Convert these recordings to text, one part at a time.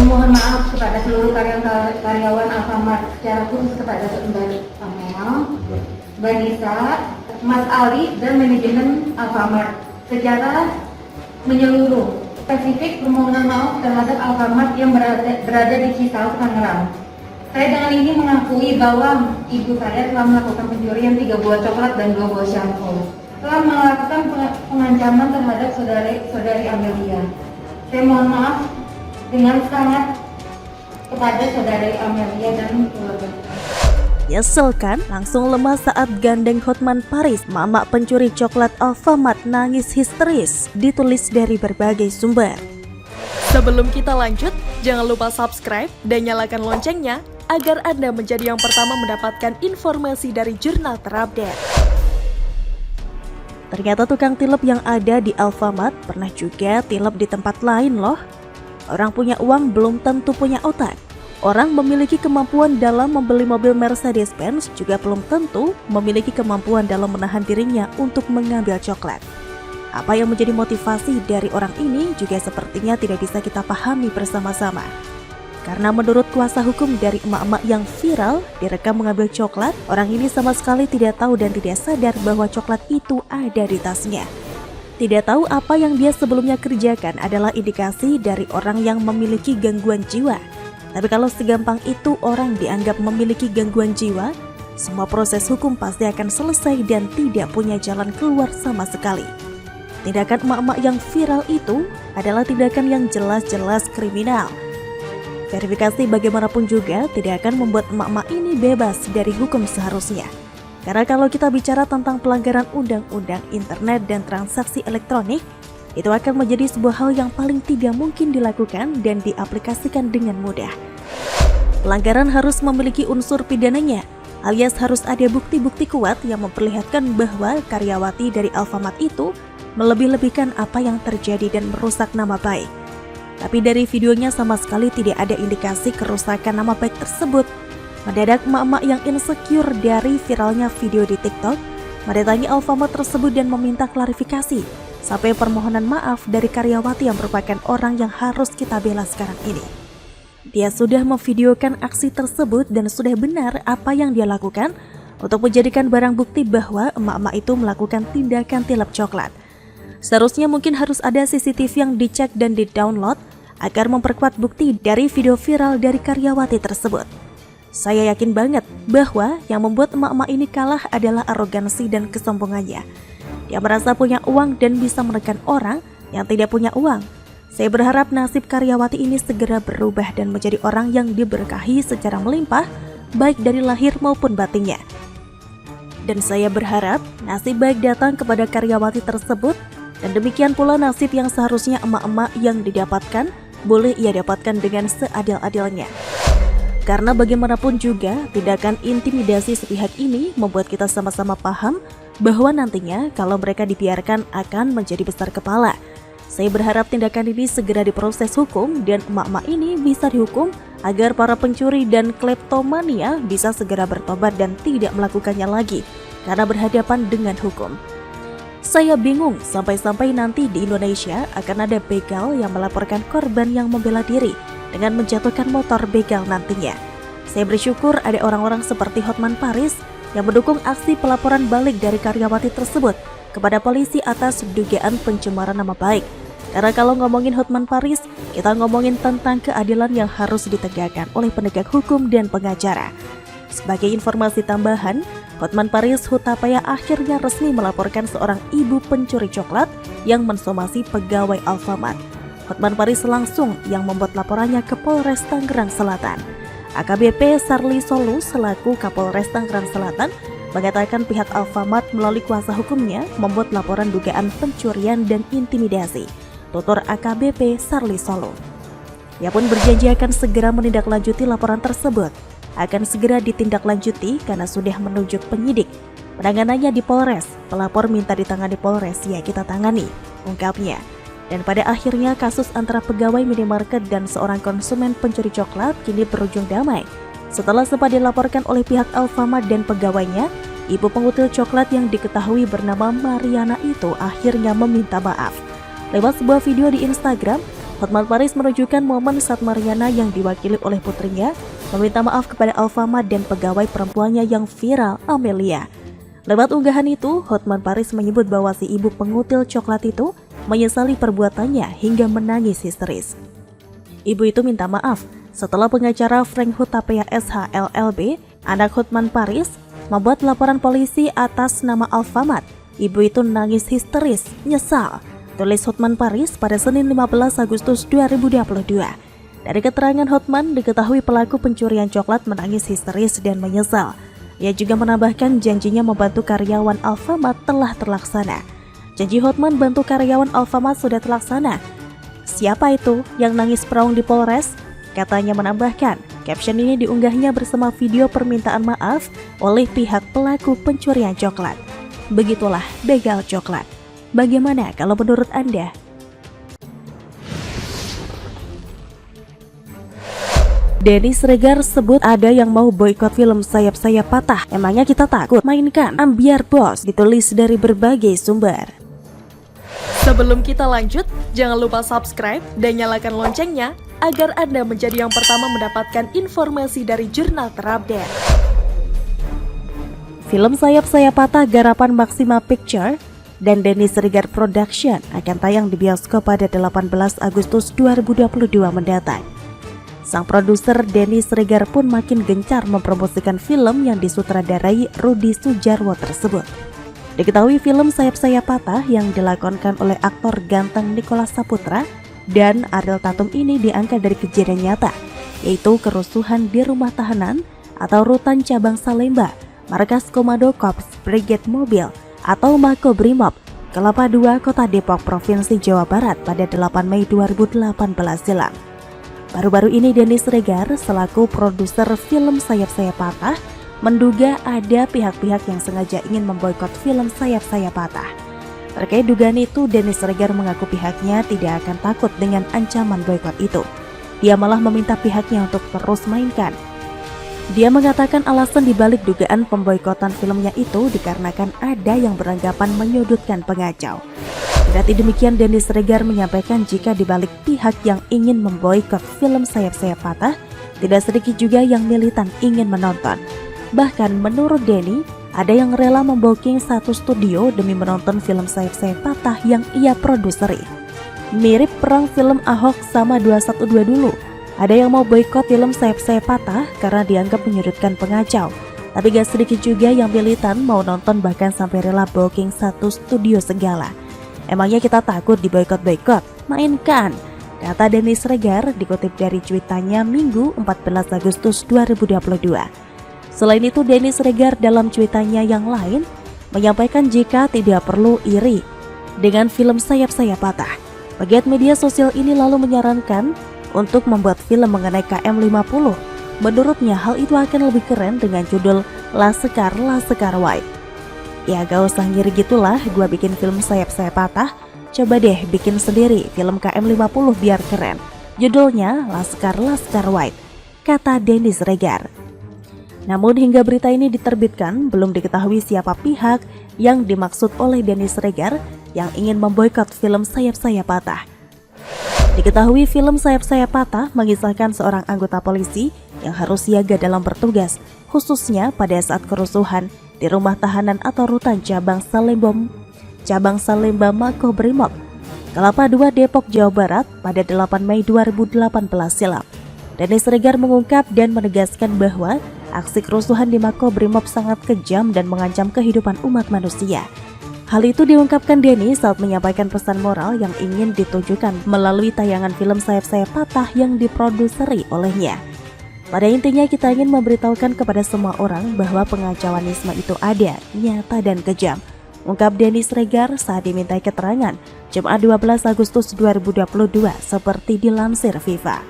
memohon maaf kepada seluruh karyawan Alfamart, secara khusus kepada Mbak Amel, Mbak Nisa, Mas Ali, dan manajemen Alfamart secara menyeluruh. Spesifik permohonan maaf terhadap Alfamart yang berada di Cisauk, Tangerang. Saya dengan ini mengakui bahwa ibu saya telah melakukan pencurian 3 buah coklat dan 2 buah shampoo. Telah melakukan pengancaman terhadap saudari Amelia. Saya mohon maaf dengan sangat kepada saudari Amelia dan keluarga. Nyesel kan? Langsung lemas saat gandeng Hotman Paris, mamak pencuri coklat Alfamart nangis histeris, ditulis dari berbagai sumber. Sebelum kita lanjut, jangan lupa subscribe dan nyalakan loncengnya agar Anda menjadi yang pertama mendapatkan informasi dari jurnal terupdate. Ternyata tukang tilep yang ada di Alfamart pernah juga tilep di tempat lain loh. Orang punya uang belum tentu punya otak. Orang memiliki kemampuan dalam membeli mobil Mercedes-Benz juga belum tentu memiliki kemampuan dalam menahan dirinya untuk mengambil coklat. Apa yang menjadi motivasi dari orang ini juga sepertinya tidak bisa kita pahami bersama-sama. Karena menurut kuasa hukum dari emak-emak yang viral direkam mengambil coklat, orang ini sama sekali tidak tahu dan tidak sadar bahwa coklat itu ada di tasnya. Tidak tahu apa yang dia sebelumnya kerjakan adalah indikasi dari orang yang memiliki gangguan jiwa. Tapi kalau segampang itu orang dianggap memiliki gangguan jiwa, semua proses hukum pasti akan selesai dan tidak punya jalan keluar sama sekali. Tindakan emak-emak yang viral itu adalah tindakan yang jelas-jelas kriminal. Verifikasi bagaimanapun juga tidak akan membuat emak-emak ini bebas dari hukum seharusnya. Karena kalau kita bicara tentang pelanggaran undang-undang internet dan transaksi elektronik, itu akan menjadi sebuah hal yang paling tidak mungkin dilakukan dan diaplikasikan dengan mudah. Pelanggaran harus memiliki unsur pidananya, alias harus ada bukti-bukti kuat yang memperlihatkan bahwa karyawati dari Alfamart itu melebih-lebihkan apa yang terjadi dan merusak nama baik. Tapi dari videonya sama sekali tidak ada indikasi kerusakan nama baik tersebut. Mendadak emak-emak yang insecure dari viralnya video di TikTok mendatangi Alfamart tersebut dan meminta klarifikasi sampai permohonan maaf dari karyawati yang merupakan orang yang harus kita bela sekarang ini. Dia sudah memvideokan aksi tersebut dan sudah benar apa yang dia lakukan untuk menjadikan barang bukti bahwa emak-emak itu melakukan tindakan tilep coklat. Seharusnya mungkin harus ada CCTV yang dicek dan di-download agar memperkuat bukti dari video viral dari karyawati tersebut. Saya yakin banget bahwa yang membuat emak-emak ini kalah adalah arogansi dan kesombongannya. Dia merasa punya uang dan bisa menekan orang yang tidak punya uang. Saya berharap nasib karyawati ini segera berubah dan menjadi orang yang diberkahi secara melimpah, baik dari lahir maupun batinnya. Dan saya berharap nasib baik datang kepada karyawati tersebut, dan demikian pula nasib yang seharusnya emak-emak yang didapatkan, boleh ia dapatkan dengan seadil-adilnya. Karena bagaimanapun juga, tindakan intimidasi sepihak ini membuat kita sama-sama paham bahwa nantinya kalau mereka dibiarkan akan menjadi besar kepala. Saya berharap tindakan ini segera diproses hukum dan emak-emak ini bisa dihukum agar para pencuri dan kleptomania bisa segera bertobat dan tidak melakukannya lagi karena berhadapan dengan hukum. Saya bingung sampai-sampai nanti di Indonesia akan ada begal yang melaporkan korban yang membela diri dengan menjatuhkan motor begal nantinya. Saya bersyukur ada orang-orang seperti Hotman Paris yang mendukung aksi pelaporan balik dari karyawati tersebut kepada polisi atas dugaan pencemaran nama baik. Karena kalau ngomongin Hotman Paris, kita ngomongin tentang keadilan yang harus ditegakkan oleh penegak hukum dan pengacara. Sebagai informasi tambahan, Hotman Paris Hutapaya akhirnya resmi melaporkan seorang ibu pencuri coklat yang mensomasi pegawai Alfamart. Hotman Paris langsung yang membuat laporannya ke Polres Tangerang Selatan. AKBP Sarli Solu selaku Kapolres Tangerang Selatan mengatakan pihak Alfamart melalui kuasa hukumnya membuat laporan dugaan pencurian dan intimidasi. Tutur AKBP Sarli Solu. Ia pun berjanji akan segera menindaklanjuti laporan tersebut. Akan segera ditindaklanjuti karena sudah menunjuk penyidik. Penanganannya di Polres, pelapor minta ditangani Polres, ya kita tangani, ungkapnya. Dan pada akhirnya kasus antara pegawai minimarket dan seorang konsumen pencuri coklat kini berujung damai. Setelah sempat dilaporkan oleh pihak Alfamart dan pegawainya, ibu pengutil coklat yang diketahui bernama Mariana itu akhirnya meminta maaf. Lewat sebuah video di Instagram, Hotman Paris menunjukkan momen saat Mariana yang diwakili oleh putrinya meminta maaf kepada Alfamart dan pegawai perempuannya yang viral, Amelia. Lewat unggahan itu, Hotman Paris menyebut bahwa si ibu pengutil coklat itu menyesali perbuatannya hingga menangis histeris. Ibu itu minta maaf setelah pengacara Frank Hutapea SH LLB, anak Hotman Paris, membuat laporan polisi atas nama Alfamart. Ibu itu nangis histeris, nyesal, tulis Hotman Paris pada Senin 15 Agustus 2022. Dari keterangan Hotman, diketahui pelaku pencurian coklat menangis histeris dan menyesal. Ia juga menambahkan janjinya membantu karyawan Alfamart telah terlaksana. Janji Hotman bantu karyawan Alfamart sudah terlaksana. Siapa itu yang nangis peraung di Polres? Katanya menambahkan, caption ini diunggahnya bersama video permintaan maaf oleh pihak pelaku pencurian coklat. Begitulah begal coklat. Bagaimana kalau menurut Anda? Denny Sregar sebut ada yang mau boikot film Sayap-Sayap Patah. Emangnya kita takut? Mainkan ambiar bos, ditulis dari berbagai sumber. Sebelum kita lanjut, jangan lupa subscribe dan nyalakan loncengnya agar Anda menjadi yang pertama mendapatkan informasi dari jurnal terupdate. Film Sayap-Sayap Patah garapan Maxima Picture dan Denny Sregar Production akan tayang di bioskop pada 18 Agustus 2022 mendatang. Sang produser Denny Sregar pun makin gencar mempromosikan film yang disutradarai Rudi Sudjarwo tersebut. Diketahui film Sayap-Sayap Patah yang dilakonkan oleh aktor ganteng Nicholas Saputra dan Ariel Tatum ini diangkat dari kejadian nyata, yaitu kerusuhan di rumah tahanan atau rutan cabang Salemba, markas Komando Korps Brigade Mobil atau Makobrimob, Kelapa II, Kota Depok, Provinsi Jawa Barat pada 8 Mei 2018 silam. Baru-baru ini Denny Sregar selaku produser film Sayap-Sayap Patah menduga ada pihak-pihak yang sengaja ingin memboikot film Sayap-Sayap Patah. Terkait dugaan itu, Denny Sregar mengaku pihaknya tidak akan takut dengan ancaman boikot itu. Dia malah meminta pihaknya untuk terus mainkan. Dia mengatakan alasan dibalik dugaan pemboikotan filmnya itu dikarenakan ada yang beranggapan menyudutkan pengacau. Kendati demikian, Denny Sregar menyampaikan jika dibalik pihak yang ingin memboikot film Sayap-Sayap Patah, tidak sedikit juga yang militan ingin menonton. Bahkan menurut Denny, ada yang rela membooking satu studio demi menonton film Sayap-Sayap Patah yang ia produseri. Mirip perang film Ahok sama 212 dulu. Ada yang mau boikot film Sayap-Sayap Patah karena dianggap menyudutkan pengacau. Tapi gak sedikit juga yang militan mau nonton bahkan sampai rela booking satu studio segala. Emangnya kita takut diboikot-boikot? Mainkan, kata Denny Sregar dikutip dari cuitannya Minggu 14 Agustus 2022. Selain itu, Denny Sregar dalam cuitannya yang lain menyampaikan jika tidak perlu iri dengan film Sayap-Sayap Patah. Pegiat media sosial ini lalu menyarankan untuk membuat film mengenai KM50. Menurutnya hal itu akan lebih keren dengan judul Laskar White. Ya gak usah ngiri gitulah, gua bikin film Sayap-Sayap Patah, coba deh bikin sendiri film KM50 biar keren. Judulnya Laskar White, kata Denny Sregar. Namun hingga berita ini diterbitkan, belum diketahui siapa pihak yang dimaksud oleh Denny Sregar yang ingin memboikot film Sayap-Sayap Patah. Diketahui film Sayap-Sayap Patah mengisahkan seorang anggota polisi yang harus siaga dalam bertugas, khususnya pada saat kerusuhan di rumah tahanan atau rutan cabang Salemba Makobrimob, Kelapa II, Depok, Jawa Barat pada 8 Mei 2018 silam. Denny Sregar mengungkap dan menegaskan bahwa aksi kerusuhan di Makobrimob sangat kejam dan mengancam kehidupan umat manusia. Hal itu diungkapkan Denny saat menyampaikan pesan moral yang ingin ditujukan melalui tayangan film Sayap-Sayap Patah yang diproduseri olehnya. Pada intinya kita ingin memberitahukan kepada semua orang bahwa pengacauanisme itu ada, nyata dan kejam, ungkap Denny Sregar saat dimintai keterangan Jumat 12 Agustus 2022 seperti dilansir Viva.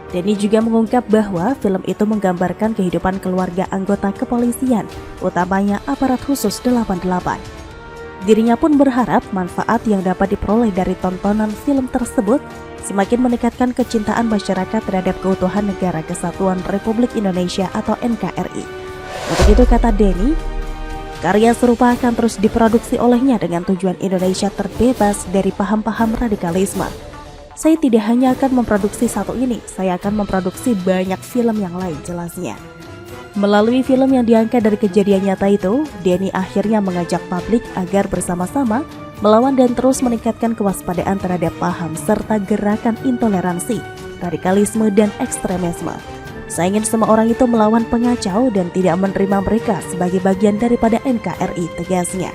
Denny juga mengungkap bahwa film itu menggambarkan kehidupan keluarga anggota kepolisian, utamanya aparat khusus 88. Dirinya pun berharap manfaat yang dapat diperoleh dari tontonan film tersebut semakin meningkatkan kecintaan masyarakat terhadap keutuhan Negara Kesatuan Republik Indonesia atau NKRI. Untuk itu, kata Denny, karya serupa akan terus diproduksi olehnya dengan tujuan Indonesia terbebas dari paham-paham radikalisme. Saya tidak hanya akan memproduksi satu ini, saya akan memproduksi banyak film yang lain, jelasnya. Melalui film yang diangkat dari kejadian nyata itu, Denny akhirnya mengajak publik agar bersama-sama melawan dan terus meningkatkan kewaspadaan terhadap paham serta gerakan intoleransi, radikalisme, dan ekstremisme. Saya ingin semua orang itu melawan pengacau dan tidak menerima mereka sebagai bagian daripada NKRI, tegasnya.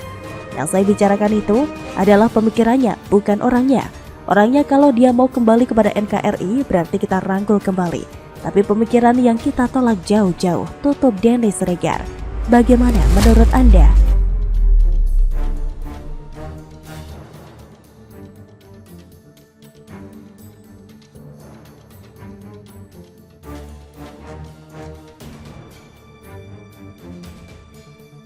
Yang saya bicarakan itu adalah pemikirannya, bukan orangnya. Orangnya kalau dia mau kembali kepada NKRI berarti kita rangkul kembali. Tapi pemikiran yang kita tolak jauh-jauh, tutup Denny Siregar. Bagaimana menurut Anda?